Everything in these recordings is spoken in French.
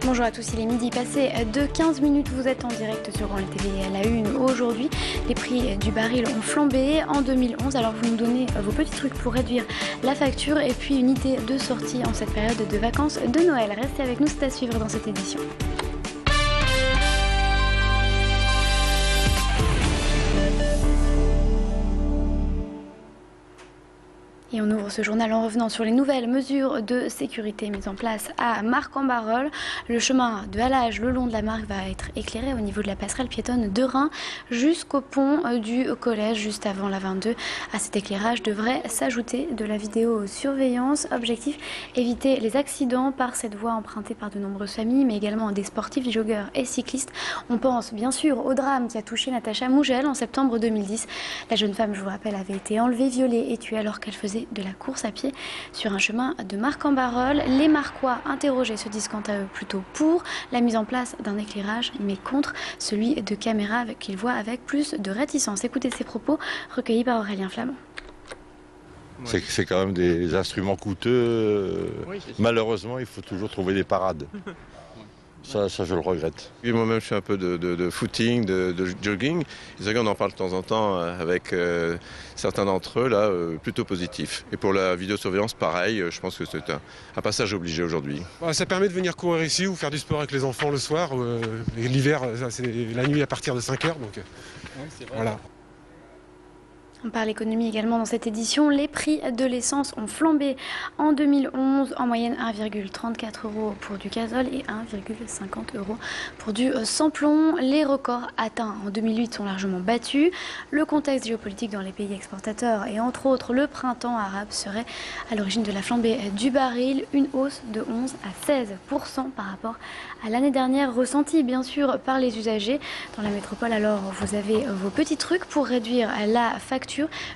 Bonjour à tous, il est midi passé de 15 minutes. Vous êtes en direct sur Grand TV à la une. Aujourd'hui, les prix du baril ont flambé en 2011. Alors vous nous donnez vos petits trucs pour réduire la facture et puis une idée de sortie en cette période de vacances de Noël. Restez avec nous, c'est à suivre dans cette édition. Et on ouvre ce journal en revenant sur les nouvelles mesures de sécurité mises en place à Marcq-en-Barœul. Le chemin de halage le long de la Marcq va être éclairé au niveau de la passerelle piétonne de Rhin jusqu'au pont du collège, juste avant la 22. À cet éclairage devrait s'ajouter de la vidéosurveillance. Objectif, éviter les accidents par cette voie empruntée par de nombreuses familles, mais également des sportifs, joggeurs et cyclistes. On pense bien sûr au drame qui a touché Natacha Mougel en septembre 2010. La jeune femme, je vous rappelle, avait été enlevée, violée et tuée alors qu'elle faisait de la course à pied sur un chemin de Marcq-en-Barœul. Les Marquois interrogés se disent quant à eux plutôt pour la mise en place d'un éclairage, mais contre celui de caméras qu'ils voient avec plus de réticence. Écoutez ces propos recueillis par Aurélien Flamand. C'est quand même des instruments coûteux. Oui, malheureusement, il faut toujours trouver des parades. Ça, je le regrette. Moi-même, je fais un peu de footing, de jogging. On en parle de temps en temps avec certains d'entre eux, là, plutôt positifs. Et pour la vidéosurveillance, pareil, je pense que c'est un passage obligé aujourd'hui. Ça permet de venir courir ici ou faire du sport avec les enfants le soir. L'hiver, c'est la nuit à partir de 5 h. Donc, voilà. On parle économie également dans cette édition. Les prix de l'essence ont flambé en 2011, en moyenne 1,34 € pour du gazole et 1,50 € pour du sans-plomb. Les records atteints en 2008 sont largement battus. Le contexte géopolitique dans les pays exportateurs et entre autres le printemps arabe serait à l'origine de la flambée du baril. Une hausse de 11 à 16% par rapport à l'année dernière, ressentie bien sûr par les usagers dans la métropole. Alors vous avez vos petits trucs pour réduire la facture.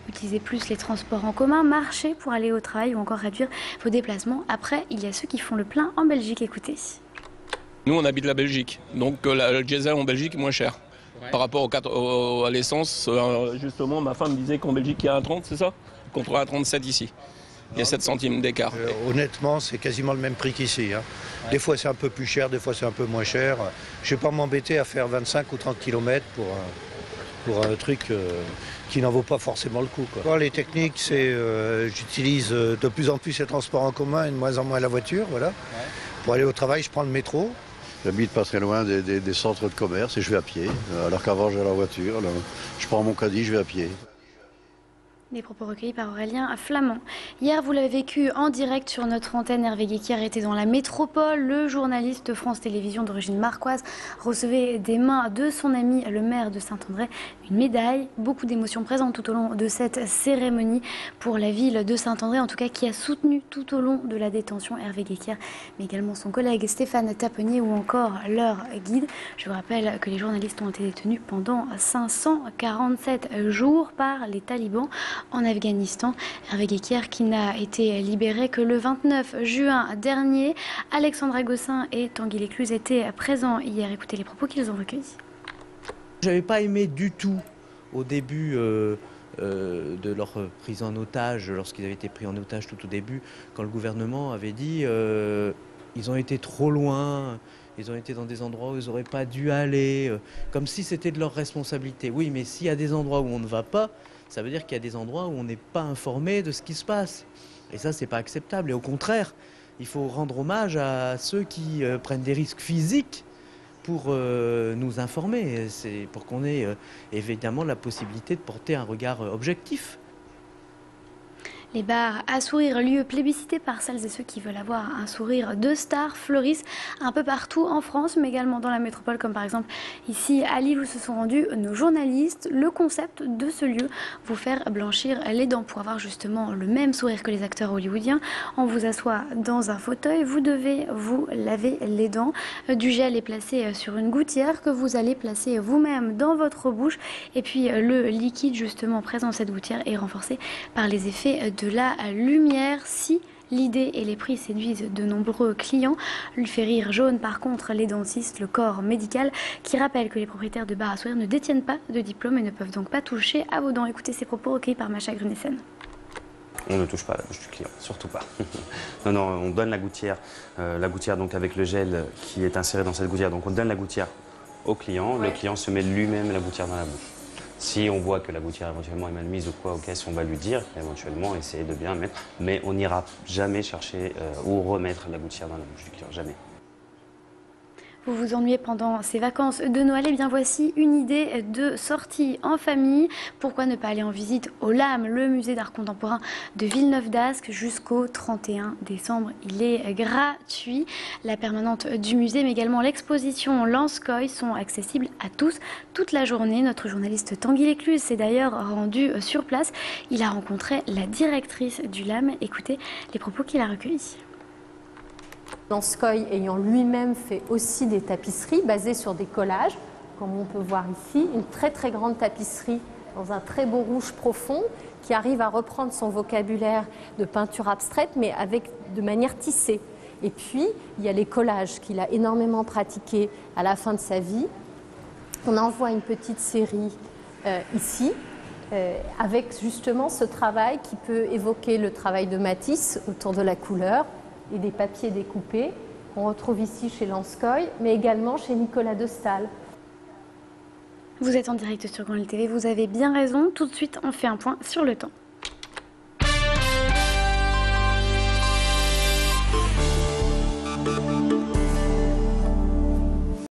Utilisez plus les transports en commun, marchez pour aller au travail ou encore réduire vos déplacements. Après, il y a ceux qui font le plein en Belgique. Écoutez. Nous, on habite la Belgique, donc le diesel en Belgique est moins cher. Ouais. Par rapport à l'essence, justement, ma femme disait qu'en Belgique, il y a 1,30, c'est ça? Contre 1,37 ici. Il y a 7 centimes d'écart. Honnêtement, c'est quasiment le même prix qu'ici. Hein. Ouais. Des fois, c'est un peu plus cher, des fois, c'est un peu moins cher. Je ne vais pas m'embêter à faire 25 ou 30 km pour un truc qui n'en vaut pas forcément le coup. Quoi. Les techniques, c'est j'utilise de plus en plus les transports en commun et de moins en moins la voiture. Voilà. Ouais. Pour aller au travail, je prends le métro. J'habite pas très loin des centres de commerce et je vais à pied. Alors qu'avant, j'allais en voiture. Alors, je prends mon caddie, je vais à pied. Des propos recueillis par Aurélien Flamand. Hier, vous l'avez vécu en direct sur notre antenne. Hervé Guéquière était dans la métropole. Le journaliste France Télévisions d'origine marquoise recevait des mains de son ami, le maire de Saint-André, une médaille. Beaucoup d'émotions présentes tout au long de cette cérémonie pour la ville de Saint-André, en tout cas qui a soutenu tout au long de la détention Hervé Guéquière, mais également son collègue Stéphane Taponnier ou encore leur guide. Je vous rappelle que les journalistes ont été détenus pendant 547 jours par les talibans en Afghanistan. Hervé Guéquière qui n'a été libéré que le 29 juin dernier. Alexandra Gossin et Tanguy Lécluse étaient présents hier. Écoutez les propos qu'ils ont recueillis. J'avais pas aimé du tout au début de leur prise en otage, lorsqu'ils avaient été pris en otage tout au début, quand le gouvernement avait dit ils ont été trop loin, ils ont été dans des endroits où ils n'auraient pas dû aller, comme si c'était de leur responsabilité. Oui, mais s'il y a des endroits où on ne va pas, ça veut dire qu'il y a des endroits où on n'est pas informé de ce qui se passe. Et ça, c'est pas acceptable. Et au contraire, il faut rendre hommage à ceux qui prennent des risques physiques pour nous informer. C'est pour qu'on ait évidemment la possibilité de porter un regard objectif. Les bars à sourire, lieu plébiscité par celles et ceux qui veulent avoir un sourire de star, fleurissent un peu partout en France, mais également dans la métropole, comme par exemple ici à Lille où se sont rendus nos journalistes. Le concept de ce lieu, vous faire blanchir les dents pour avoir justement le même sourire que les acteurs hollywoodiens. On vous assoit dans un fauteuil, vous devez vous laver les dents. Du gel est placé sur une gouttière que vous allez placer vous-même dans votre bouche. Et puis le liquide justement présent dans cette gouttière est renforcé par les effets de la lumière. Si l'idée et les prix séduisent de nombreux clients, lui fait rire jaune par contre les dentistes, le corps médical qui rappelle que les propriétaires de bars à sourire ne détiennent pas de diplôme et ne peuvent donc pas toucher à vos dents. Écoutez ces propos recueillis par Macha Grunessen. On ne touche pas à la bouche du client, surtout pas. Non, non, on donne la gouttière donc avec le gel qui est inséré dans cette gouttière. Donc on donne la gouttière au client, le client se met lui-même la gouttière dans la bouche. Si on voit que la gouttière éventuellement est mal mise ou quoi, on va lui dire, éventuellement essayer de bien mettre, mais on n'ira jamais chercher ou remettre la gouttière dans la bouche du client, jamais. Vous vous ennuyez pendant ces vacances de Noël, et bien voici une idée de sortie en famille. Pourquoi ne pas aller en visite au LAM, le musée d'art contemporain de Villeneuve-d'Ascq, jusqu'au 31 décembre. Il est gratuit. La permanente du musée, mais également l'exposition Lanskoï sont accessibles à tous toute la journée. Notre journaliste Tanguy Lécluse s'est d'ailleurs rendu sur place. Il a rencontré la directrice du LAM. Écoutez les propos qu'il a recueillis. Lanskoï ayant lui-même fait aussi des tapisseries basées sur des collages, comme on peut voir ici, une très très grande tapisserie dans un très beau rouge profond qui arrive à reprendre son vocabulaire de peinture abstraite mais de manière tissée. Et puis il y a les collages qu'il a énormément pratiqués à la fin de sa vie. On en voit une petite série ici avec justement ce travail qui peut évoquer le travail de Matisse autour de la couleur et des papiers découpés. On retrouve ici chez Lanskoï, mais également chez Nicolas de Staël. Vous êtes en direct sur Grand Lille TV, vous avez bien raison. Tout de suite, on fait un point sur le temps.